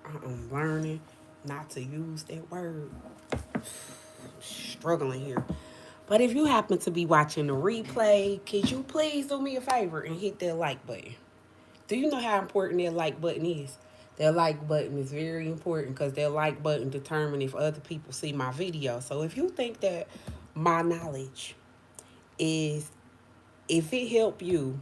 I'm learning not to use that word. Struggling here. But if you happen to be watching the replay, could you please do me a favor and hit that like button? Do you know how important that like button is? That like button is very important because that like button determines if other people see my video. So if you think that my knowledge is, if it helped you,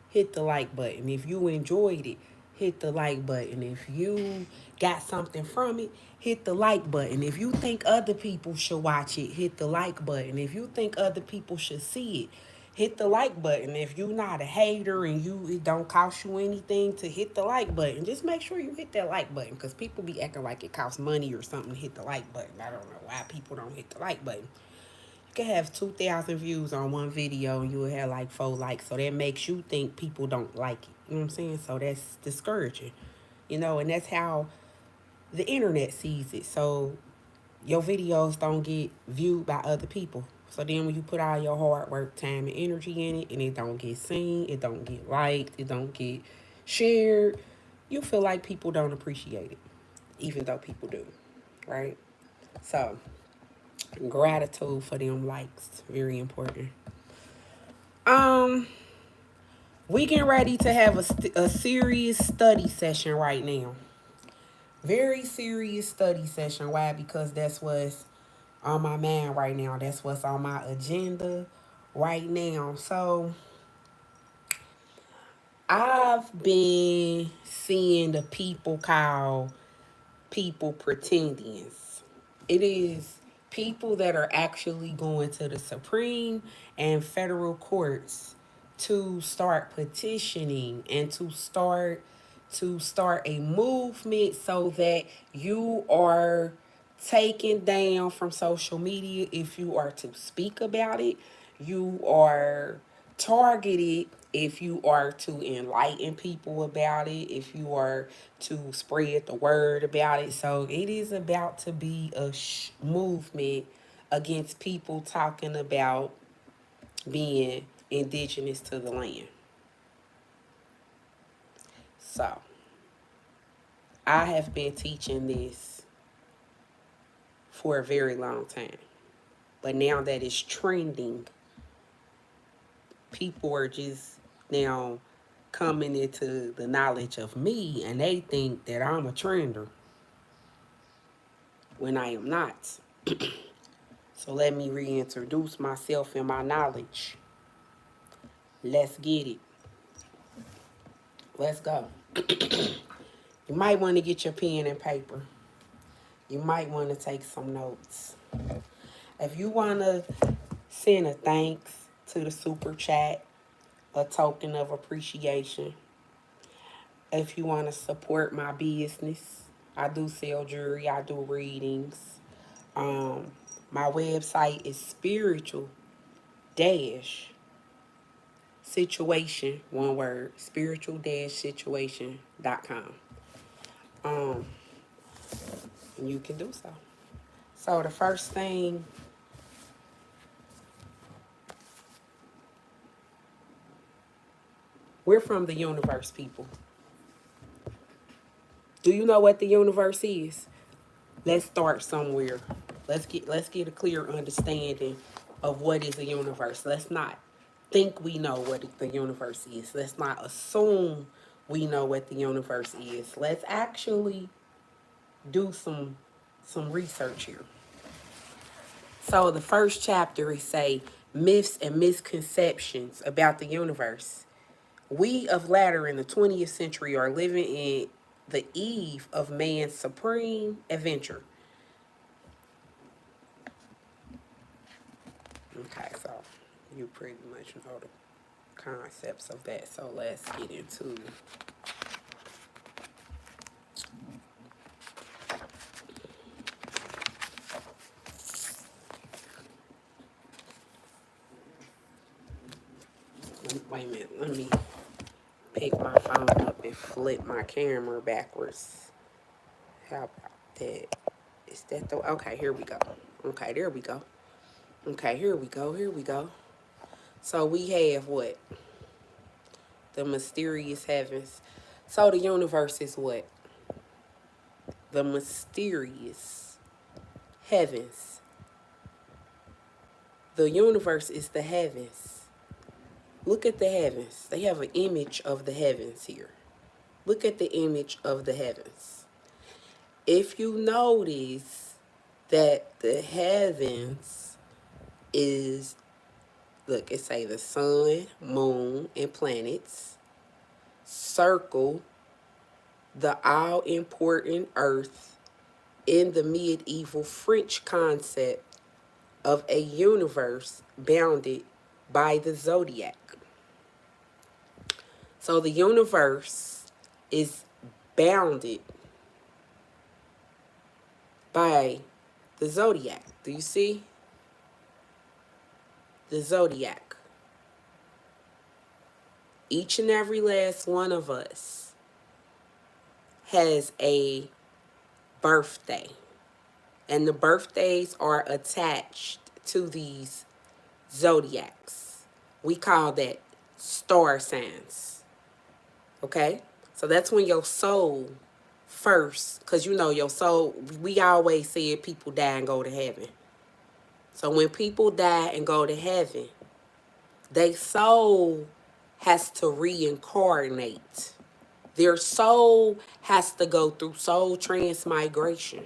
hit the like button. If you enjoyed it, hit the like button. If you got something from it, hit the like button. If you think other people should watch it, hit the like button. If you think other people should see it, hit the like button. If you're not a hater and it don't cost you anything to hit the like button, just make sure you hit that like button because people be acting like it costs money or something to hit the like button. I don't know why people don't hit the like button. You can have 2,000 views on one video and you will have like 4 likes. So that makes you think people don't like it. You know what I'm saying? So that's discouraging. And that's how the internet sees it. So your videos don't get viewed by other people. So then when you put all your hard work, time, and energy in it and it don't get seen, it don't get liked, it don't get shared, you feel like people don't appreciate it, even though people do, right? So gratitude for them likes, very important. Um, we getting ready to have a serious study session right now. Very serious study session. Why? Because that's what's on my mind right now. That's what's on my agenda right now. So I've been seeing the people call people pretendians. It is people that are actually going to the Supreme and federal courts to start petitioning and to start a movement so that you are taken down from social media if you are to speak about it. You are targeted if you are to enlighten people about it, if you are to spread the word about it. So it is about to be a movement against people talking about being indigenous to the land. So I have been teaching this for a very long time. But now that it's trending, people are just now coming into the knowledge of me and they think that I'm a trender when I am not. So let me reintroduce myself and my knowledge. Let's get it. Let's go. You might want to get your pen and paper. You might want to take some notes. If you want to send a thanks to the super chat, a token of appreciation. If you want to support my business, I do sell jewelry, I do readings. Um, my website is spiritual dash situation, one word, spiritual dash situation.com. Um, and you can do so. So the first thing, we're from the universe, people. Do you know what the universe is? Let's start somewhere. Let's get a clear understanding of what is a universe. Let's not think we know what the universe is. Let's not assume we know what the universe is. Let's actually do some research here. So the first chapter is say myths and misconceptions about the universe. We of latter in the 20th century are living in the eve of man's supreme adventure. Okay, so you pretty much know the concepts of that. So let's get into wait a minute, let me pick my phone up and flip my camera backwards. How about that? Is that the okay, here we go. Okay, there we go. Okay, here we go. So we have what? The mysterious heavens. So the universe is what? the mysterious heavens. The universe is the heavens. Look at the heavens. They have an image of the heavens here. Look at the image of the heavens. If you notice that the heavens is, look, it say the sun, moon, and planets circle the all-important earth in the medieval French concept of a universe bounded by the zodiac. So the universe is bounded by the zodiac. Do you see? The zodiac. Each and every last one of us has a birthday. And the birthdays are attached to these zodiacs. We call that star signs. Okay? So that's when your soul first, because you know your soul, we always said people die and go to heaven. So when people die and go to heaven, their soul has to reincarnate. Their soul has to go through soul transmigration.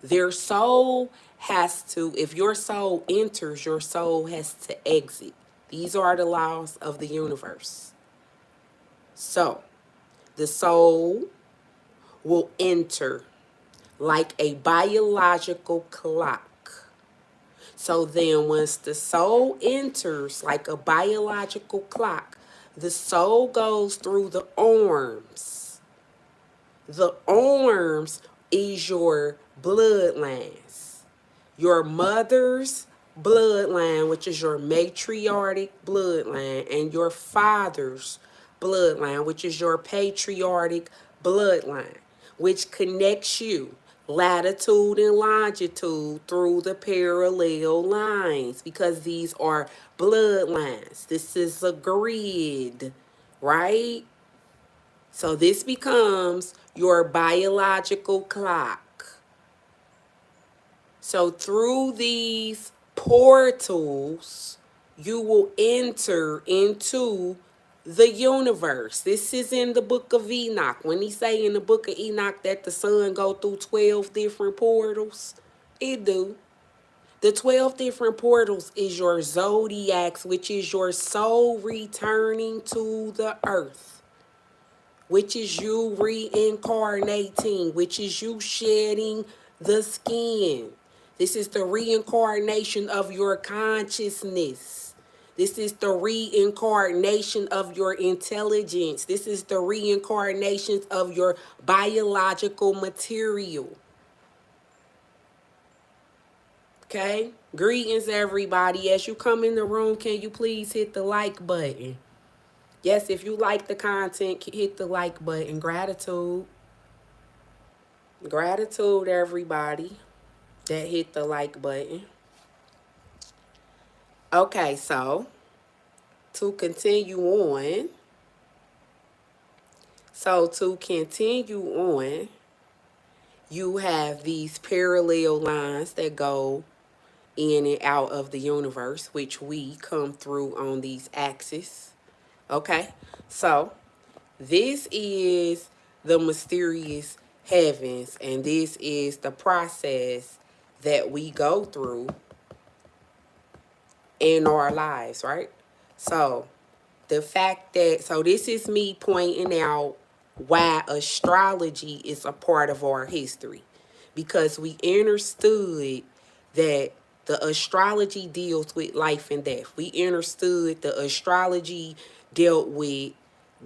Their soul has to, if your soul enters, your soul has to exit. These are the laws of the universe. So, the soul will enter like a biological clock. So then once the soul enters like a biological clock, the soul goes through the arms. The arms is your bloodlines. Your mother's bloodline, which is your matriarchic bloodline, and your father's bloodline, which is your patriarchic bloodline, which connects you latitude and longitude through the parallel lines, because these are bloodlines. This is a grid, right? So this becomes your biological clock. So through these portals, you will enter into the universe. This is in the book of Enoch. When he say in the book of Enoch that the sun go through 12 different portals, it do. The 12 different portals is your zodiacs, which is your soul returning to the earth, which is you reincarnating, which is you shedding the skin. This is the reincarnation of your consciousness. This is the reincarnation of your intelligence. This is the reincarnation of your biological material. Okay? Greetings, everybody. As you come in the room, can you please hit the like button? Yes, if you like the content, hit the like button. Gratitude. Gratitude, everybody that hit the like button. Okay, so to continue on. You have these parallel lines that go in and out of the universe, which we come through on these axes. Okay, so this is the mysterious heavens, and this is the process that we go through in our lives, right? So the fact that, so this is me pointing out why astrology is a part of our history, because we understood that the astrology deals with life and death. We understood the astrology dealt with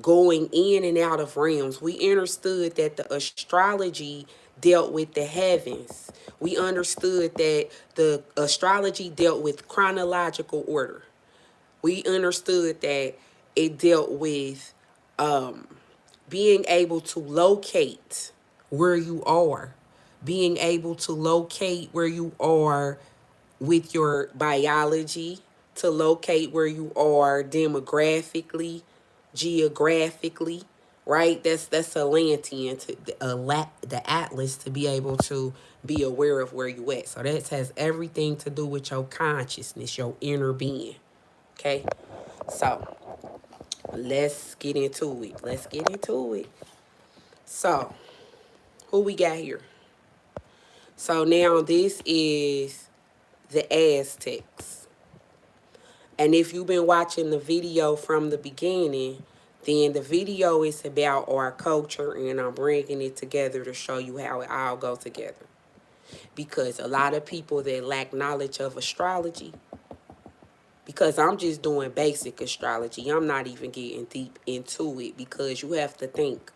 going in and out of realms. We understood that the astrology dealt with the heavens. We understood that the astrology dealt with chronological order. We understood that it dealt with being able to locate where you are, being able to locate where you are with your biology, to locate where you are demographically, geographically, right? That's Atlantean to the atlas to be able to be aware of where you at. So that has everything to do with your consciousness, your inner being. Okay, so let's get into it. Let's get into it. So who we got here? So now this is the Aztecs. And if you've been watching the video from the beginning, then the video is about our culture, and I'm bringing it together to show you how it all goes together. Because a lot of people that lack knowledge of astrology, because I'm just doing basic astrology, I'm not even getting deep into it, because you have to think.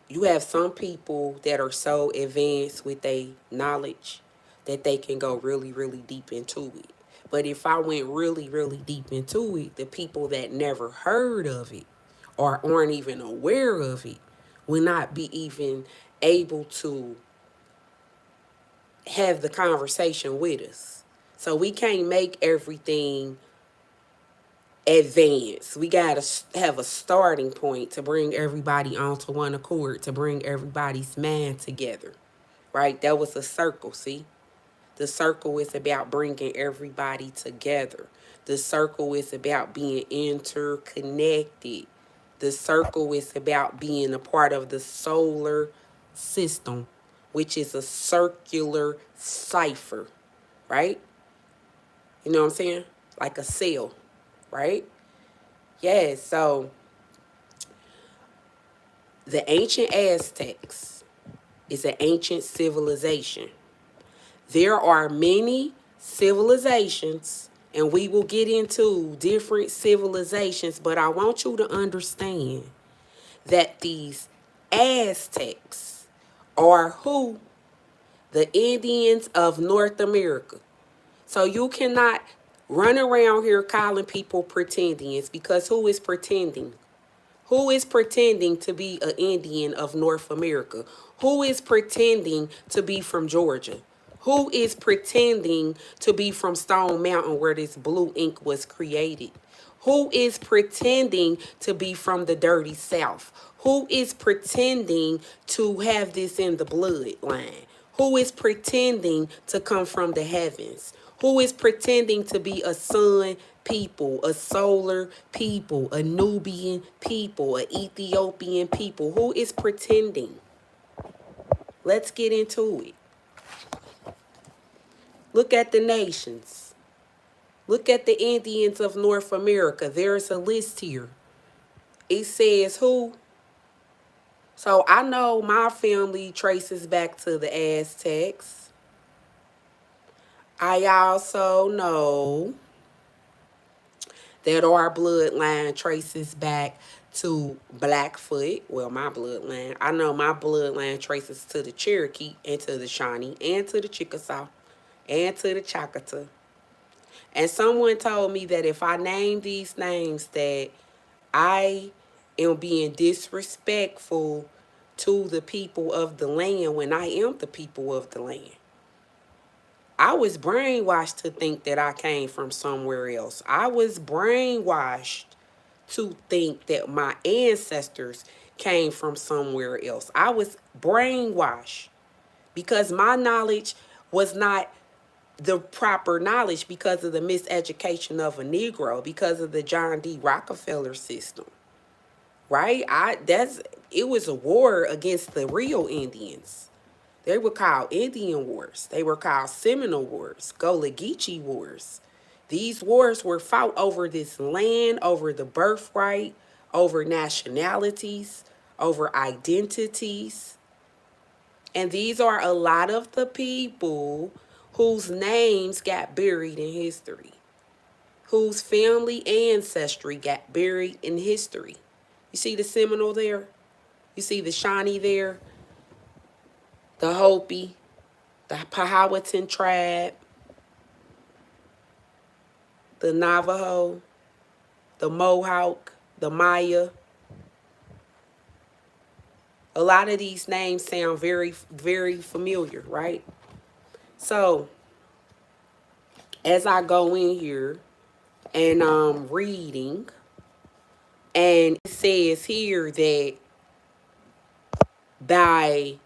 You have some people that are so advanced with their knowledge that they can go really, really deep into it. But if I went really, really deep into it, the people that never heard of it or aren't even aware of it will not be even able to have the conversation with us. So we can't make everything advance. We got to have a starting point to bring everybody onto one accord, to bring everybody's mind together, right? That was a circle, see? The circle is about bringing everybody together. The circle is about being interconnected. The circle is about being a part of the solar system, which is a circular cipher, right? You know what I'm saying? Like a cell, right? Yeah, so the ancient Aztecs is an ancient civilization. There are many civilizations, and we will get into different civilizations, but I want you to understand that these Aztecs are who? The Indians of North America. So you cannot run around here calling people pretendians, because who is pretending? Who is pretending to be an Indian of North America? Who is pretending to be from Georgia? Who is pretending to be from Stone Mountain where this blue ink was created? Who is pretending to be from the dirty South? Who is pretending to have this in the bloodline? Who is pretending to come from the heavens? Who is pretending to be a sun people, a solar people, a Nubian people, a Ethiopian people? Who is pretending? Let's get into it. Look at the nations. Look at the Indians of North America. There's a list here. It says who? So I know my family traces back to the Aztecs. I also know that our bloodline traces back to Blackfoot. Well, my bloodline. I know my bloodline traces to the Cherokee and to the Shawnee and to the Chickasaw and to the Choctaw. And someone told me that if I name these names, that I am being disrespectful to the people of the land when I am the people of the land. I was brainwashed to think that I came from somewhere else. I was brainwashed to think that my ancestors came from somewhere else. I was brainwashed because my knowledge was not the proper knowledge, because of the miseducation of a Negro, because of the John D. Rockefeller system. Right? It was a war against the real Indians. They were called Indian Wars. They were called Seminole Wars, Gullah Geechee Wars. These wars were fought over this land, over the birthright, over nationalities, over identities. And these are a lot of the people whose names got buried in history, whose family ancestry got buried in history. You see the Seminole there? You see the Shawnee there? The Hopi, the Powhatan tribe, the Navajo, the Mohawk, the Maya. A lot of these names sound very, very familiar, right? So, as I go in here and I'm reading, And it says here that by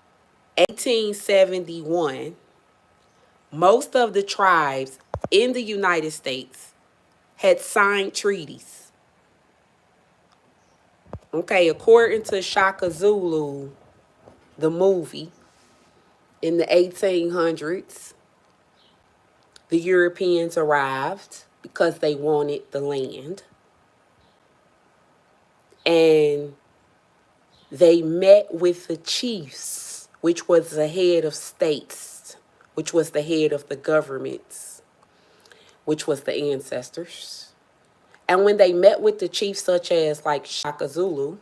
1871, most of the tribes in the United States had signed treaties. Okay, according to Shaka Zulu, the movie, in the 1800s, the Europeans arrived because they wanted the land. And they met with the chiefs, which was the head of states, which was the head of the governments, which was the ancestors. And when they met with the chiefs, such as like Shaka Zulu,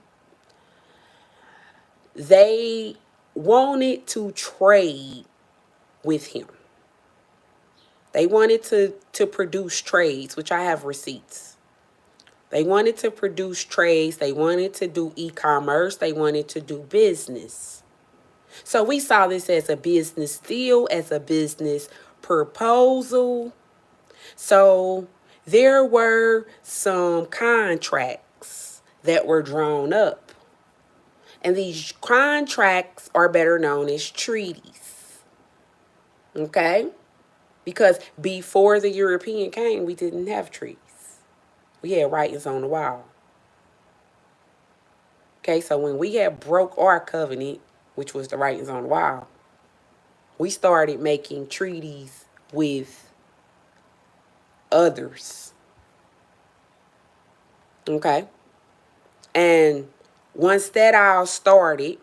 they wanted to trade with him. They wanted to produce trades, which I have receipts. They wanted to produce trades. They wanted to do e-commerce. They wanted to do business. So we saw this as a business deal, as a business proposal. So there were some contracts that were drawn up. And these contracts are better known as treaties. Okay? Because before the European came, we didn't have treaties. We had writings on the wall. Okay, so when we had broke our covenant, which was the writings on the wall, we started making treaties with others. Okay? And once that all started,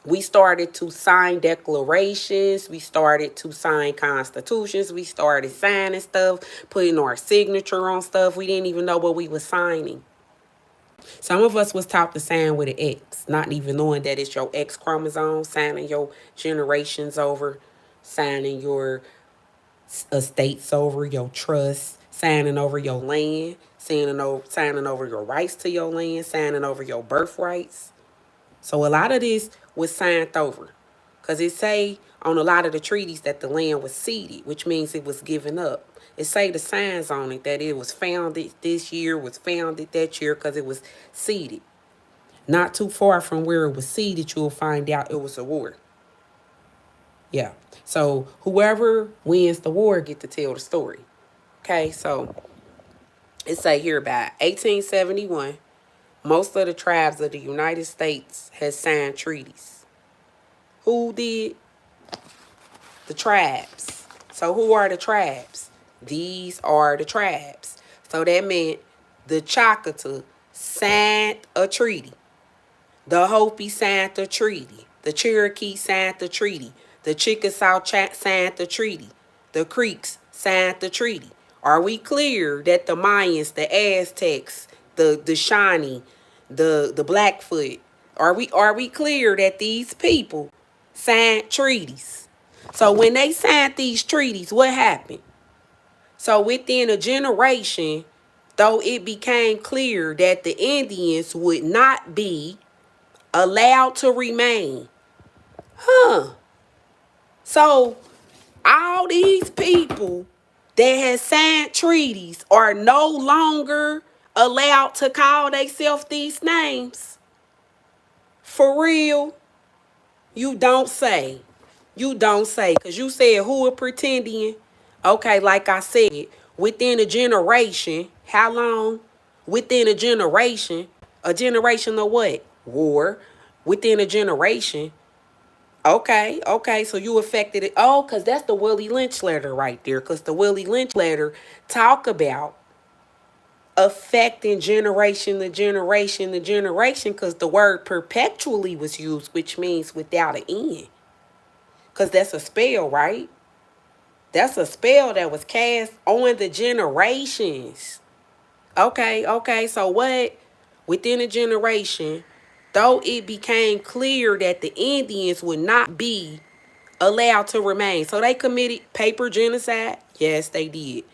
we started to sign declarations. We started to sign constitutions. We started signing stuff, putting our signature on stuff. We didn't even know what we were signing. Some of us was taught to sign with an X, not even knowing that it's your X chromosome, signing your generations over, signing your estates over, your trust, signing over your land, signing over your rights to your land, signing over your birthrights. So a lot of this was signed over, because it say on a lot of the treaties that the land was ceded, which means it was given up. It say the signs on it that it was founded this year, was founded that year, because it was ceded. Not too far from where it was ceded, you'll find out it was a war. Yeah. So whoever wins the war get to tell the story. Okay, so it say here about 1871, most of the tribes of the United States had signed treaties. Who did? The tribes. So who are the tribes? These are the tribes. So that meant the Choctaw signed a treaty. The Hopi signed the treaty. The Cherokee signed the treaty. The Chickasaw signed the treaty. The Creeks signed the treaty. Are we clear that the Mayans, the Aztecs, the Shawnee, the Blackfoot, are we clear that these people signed treaties? So when they signed these treaties, what happened? So within a generation, though it became clear that the Indians would not be allowed to remain. So all these people that had signed treaties are no longer allowed to call themselves these names. For real? You don't say. You don't say. Because you said who are pretending. Okay, like I said, within a generation, how long? Within a generation of what? War. Within a generation. Okay, so you affected it. Oh, because that's the Willie Lynch letter right there. Because the Willie Lynch letter talk about affecting generation to generation to generation, because the word perpetually was used, which means without an end. Because that's a spell, right? That's a spell that was cast on the generations. Okay, so what? Within a generation, though it became clear that the Indians would not be allowed to remain. So they committed paper genocide? Yes, they did.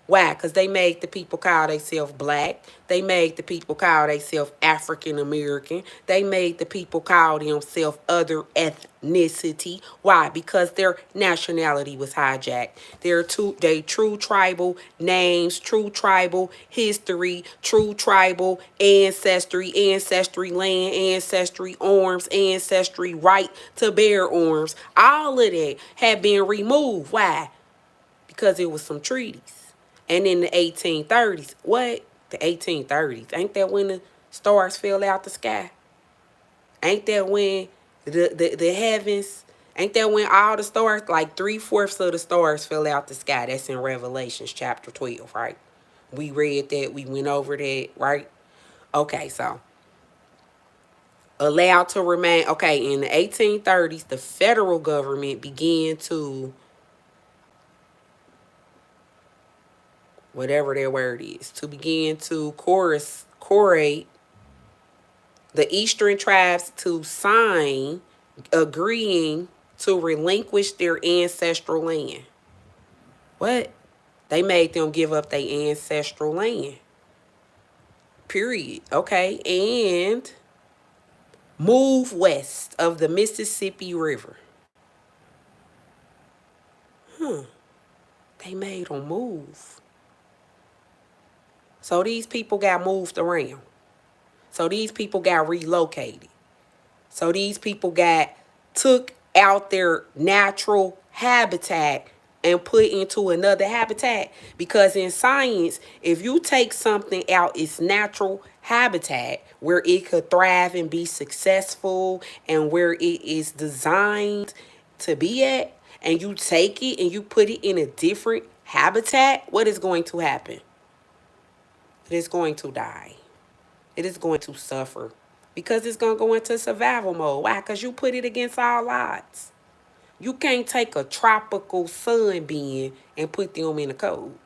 Why? Because they made the people call themselves black. They made the people call themselves African American. They made the people call themselves other ethnicity. Why? Because their nationality was hijacked. They true tribal names, true tribal history, true tribal ancestry land, ancestry arms, ancestry right to bear arms. All of that had been removed. Why? Because it was some treaties. And in the 1830s, what? The 1830s. Ain't that when the stars fell out the sky? Ain't that when the heavens, ain't that when all the stars, like 3/4 of the stars fell out the sky? That's in Revelations chapter 12, right? We read that, we went over that, right? Okay, so allowed to remain, okay, in the 1830s, the federal government began to, whatever that word is, to begin to correlate the eastern tribes to sign agreeing to relinquish their ancestral land. What? They made them give up their ancestral land. Period. Okay. And move west of the Mississippi River. They made them move. So these people got moved around. So these people got relocated. So these people got took out their natural habitat and put into another habitat. Because in science, if you take something out its natural habitat where it could thrive and be successful and where it is designed to be at, and you take it and you put it in a different habitat, what is going to happen? It is going to die. It is going to suffer because it's going to go into survival mode. Why? Because you put it against all odds. You can't take a tropical sun being and put them in the cold.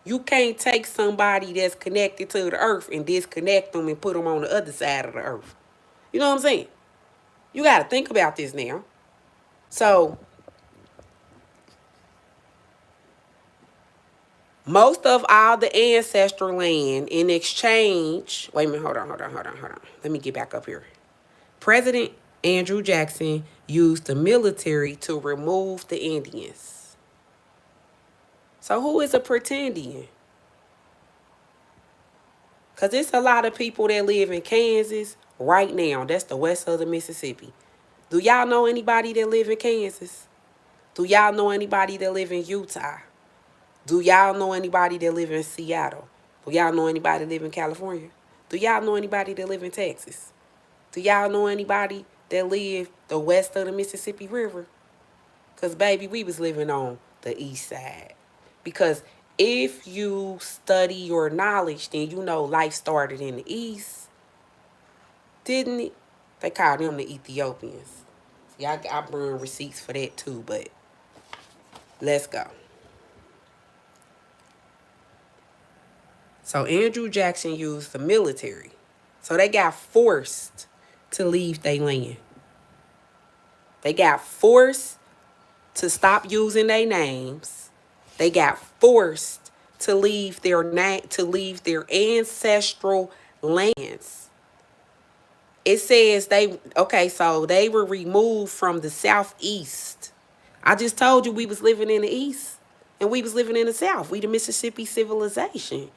You can't take somebody that's connected to the earth and disconnect them and put them on the other side of the earth. You know what I'm saying? You got to think about this now. So, most of all the ancestral land in exchange. Wait a minute, hold on. Let me get back up here. President Andrew Jackson used the military to remove the Indians. So who is a pretendian? Because it's a lot of people that live in Kansas right now. That's the west of the Mississippi. Do y'all know anybody that live in Kansas? Do y'all know anybody that live in Utah? Do y'all know anybody that live in Seattle? Do y'all know anybody that live in California? Do y'all know anybody that live in Texas? Do y'all know anybody that live the west of the Mississippi River? Because, baby, we was living on the east side. Because if you study your knowledge, then you know life started in the east, didn't it? They called them the Ethiopians. See, I bring receipts for that too, but let's go. So Andrew Jackson used the military. So they got forced to leave their land. They got forced to stop using their names. They got forced to leave their ancestral lands. It says so they were removed from the southeast. I just told you we was living in the east and we was living in the south. We the Mississippi civilization.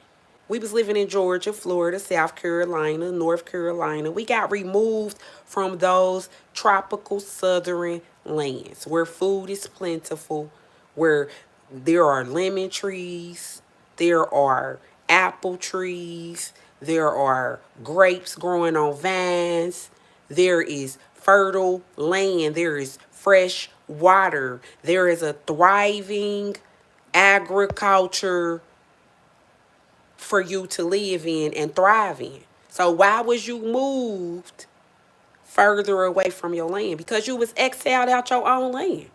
We was living in Georgia, Florida, South Carolina, North Carolina. We got removed from those tropical southern lands where food is plentiful, where there are lemon trees, there are apple trees, there are grapes growing on vines, there is fertile land, there is fresh water, there is a thriving agriculture for you to live in and thrive in. So why was you moved further away from your land? Because you was exiled out your own land.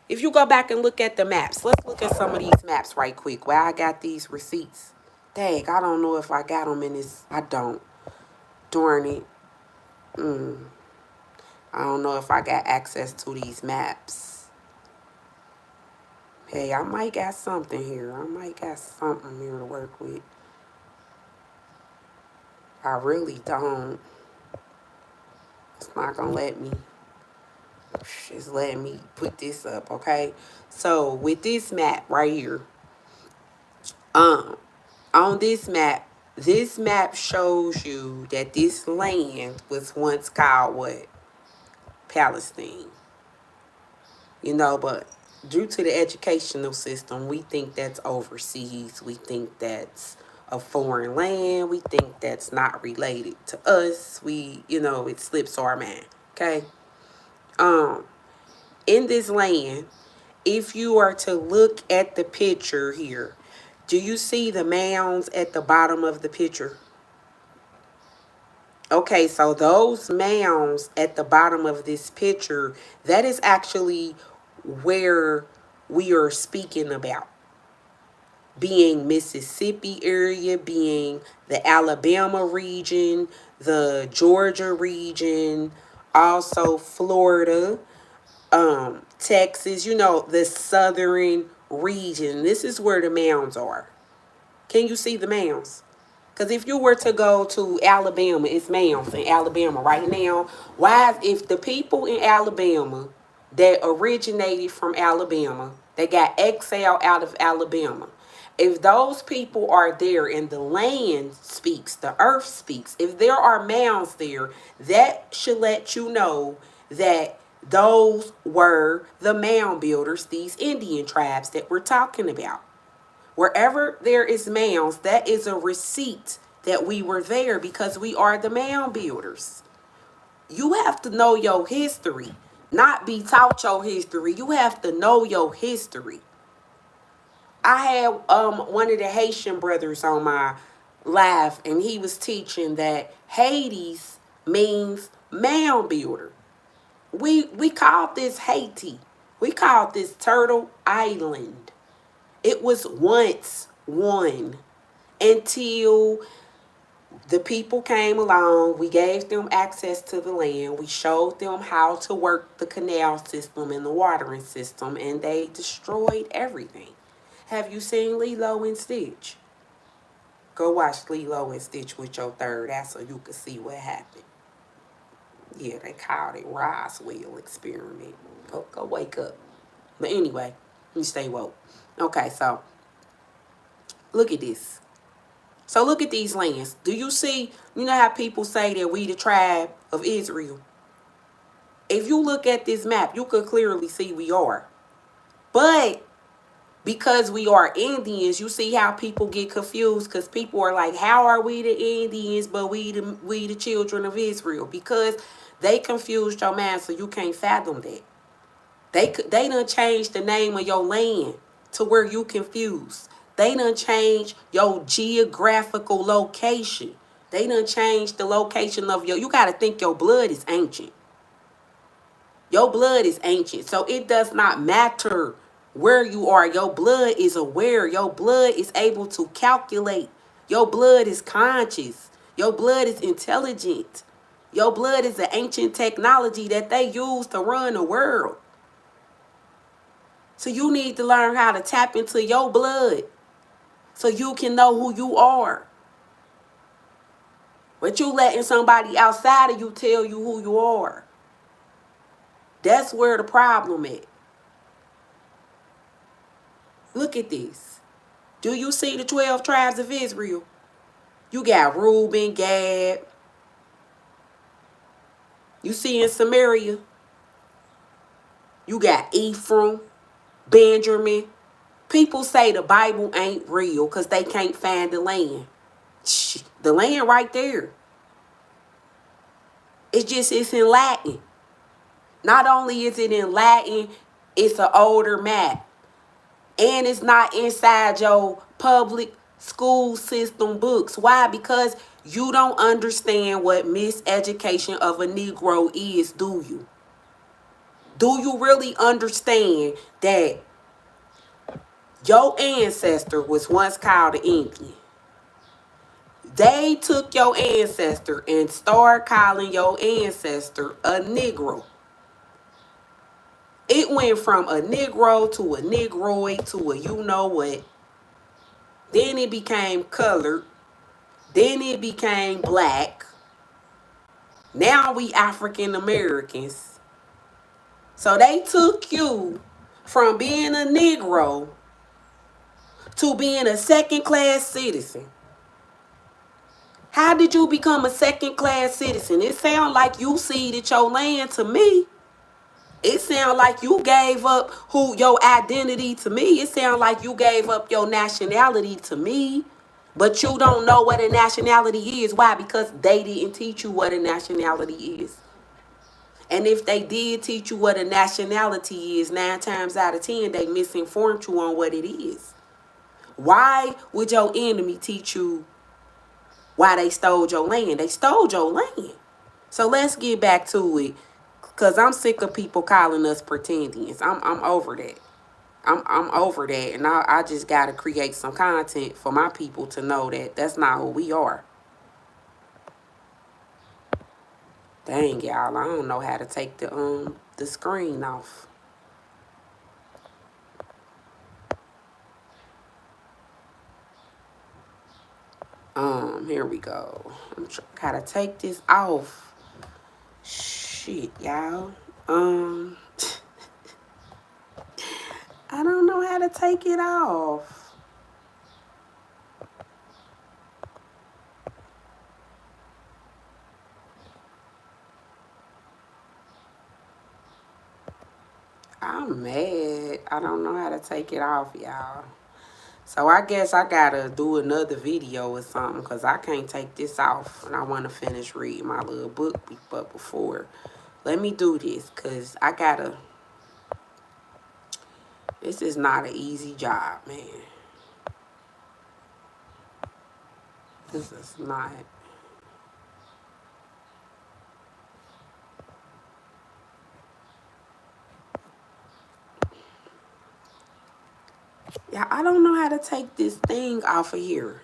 If you go back and look at the maps, let's look at some of these maps right quick. Where I got these receipts. Dang, I don't know if I got them in this. I don't. Darn it. I don't know if I got access to these maps. Hey, I might got something here. I might got something here to work with. I really don't. It's not gonna let me. It's letting me put this up, okay? So with this map right here, um, on this map shows you that this land was once called what? Palestine. You know, but due to the educational system, we think that's overseas. We think that's a foreign land. We think that's not related to us. It slips our mind. Okay. Um, in this land, if you are to look at the picture here, do you see the mounds at the bottom of the picture? Okay, so those mounds at the bottom of this picture, that is actually where we are speaking about. Being Mississippi area, being the Alabama region, the Georgia region, also Florida, Texas, the southern region. This is where the mounds are. Can you see the mounds? Because if you were to go to Alabama, it's mounds in Alabama right now. Why, if the people in Alabama that originated from Alabama, that got exiled out of Alabama, if those people are there and the land speaks, the earth speaks, if there are mounds there, that should let you know that those were the mound builders, these Indian tribes that we're talking about. Wherever there is mounds, that is a receipt that we were there because we are the mound builders. You have to know your history, not be taught your history. You have to know your history. I had one of the Haitian brothers on my live, and he was teaching that Hades means mound builder. We called this Haiti. We called this Turtle Island. It was once one until the people came along. We gave them access to the land. We showed them how to work the canal system and the watering system, and they destroyed everything. Have you seen Lilo and Stitch? Go watch Lilo and Stitch with your third eye so you can see what happened. Yeah, they called it Roswell experiment. Go wake up. But anyway, you stay woke. Okay, so look at this. So look at these lands. Do you see, you know how people say that we the tribe of Israel? If you look at this map, you could clearly see we are. But because we are Indians, you see how people get confused because people are like, how are we the Indians, but we the children of Israel? Because they confused your mind, so you can't fathom that. They done changed the name of your land to where you confused. They done changed your geographical location. They done changed the location of you got to think your blood is ancient. Your blood is ancient. So it does not matter where you are. Your blood is aware. Your blood is able to calculate. Your blood is conscious. Your blood is intelligent. Your blood is the ancient technology that they use to run the world. So you need to learn how to tap into your blood so you can know who you are. But you letting somebody outside of you tell you who you are. That's where the problem is. Look at this. Do you see the 12 tribes of Israel? You got Reuben, Gad. You see in Samaria, you got Ephraim, Benjamin. People say the Bible ain't real because they can't find the land. The land right there. It's in Latin. Not only is it in Latin, it's an older map. And it's not inside your public school system books. Why? Because you don't understand what miseducation of a Negro is, do you? Do you really understand that your ancestor was once called an Indian? They took your ancestor and started calling your ancestor a Negro. It went from a Negro to a Negroid to a you know what. Then it became colored. Then it became black. Now we African Americans. So they took you from being a Negro to being a second class citizen. How did you become a second class citizen? It sounds like you ceded your land to me. It sounds like you gave up your identity to me. It sounds like you gave up your nationality to me. But you don't know what a nationality is. Why? Because they didn't teach you what a nationality is. And if they did teach you what a nationality is, 9 times out of 10, they misinformed you on what it is. Why would your enemy teach you why they stole your land? They stole your land. So let's get back to it. Because I'm sick of people calling us pretendians. I'm over that. I'm over that. And I just got to create some content for my people to know that that's not who we are. Dang, y'all. I don't know how to take the screen off. Here we go. Gotta take this off. Shit, y'all. I don't know how to take it off. I'm mad. I don't know how to take it off, y'all. So I guess I gotta do another video or something because I can't take this off and I want to finish reading my little book. But before, let me do this because I gotta, this is not an easy job, man. This is not. Yeah, I don't know how to take this thing off of here.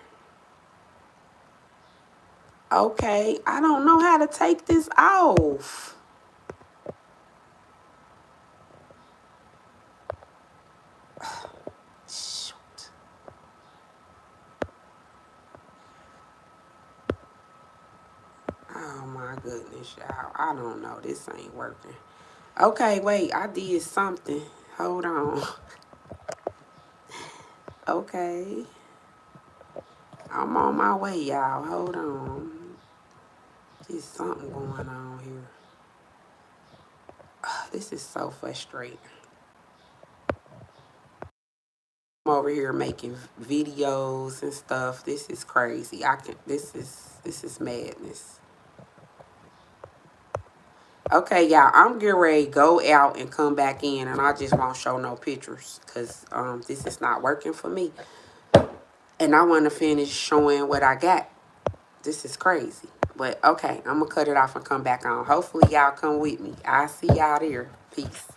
Okay, I don't know how to take this off. Shoot. Oh my goodness, y'all. I don't know. This ain't working. Okay, wait. I did something. Hold on. Okay. I'm on my way, y'all. Hold on. There's something going on here. This is so frustrating. I'm over here making videos and stuff. This is crazy. This is madness. Okay, y'all, I'm getting ready to go out and come back in, and I just won't show no pictures because this is not working for me. And I want to finish showing what I got. This is crazy. But, okay, I'm going to cut it off and come back on. Hopefully, y'all come with me. I'll see y'all there. Peace.